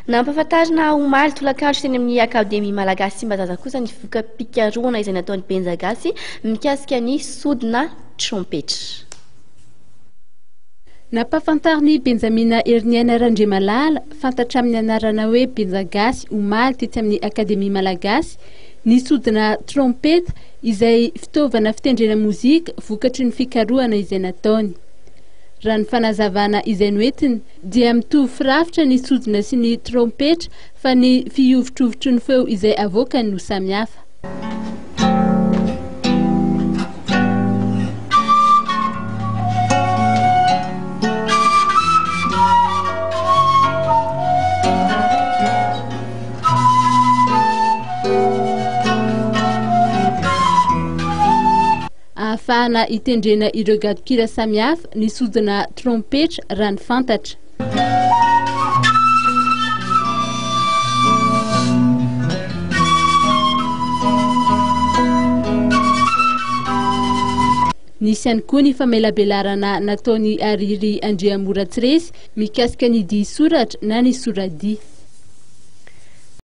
Nampahafantarina omaly tolakandro teny amin'ny akademia malagasy Tsimbazaza kosa ny voka-pikaroana izay nataony Benjagasy mikasika ny sodina trompetra. Nampahafantariny Benjamina Erniana Randriamalala, fantatra amin'ny anarana hoe Benjagasy omaly tetsy amin'ny akademia malagasy, ny sodina trompeta izay fitaovana fitendrena mozika vokatry ny fikarohana izay nataony. Raha ny fanazavana izay noentiny dia mitovy firafitra ny sodina sy ny trompetra fa ny fihovitrovitry ny feo izay avoakany no samihafa. Ahafahana itendrena ireo gadokira samihafa ny sodina trompetra raha ny fantatra. Nisy ihany koa ny famelabelarana nataony Ariry Andriamoratsiresy mikasika ny dihy soratra na ny soradi.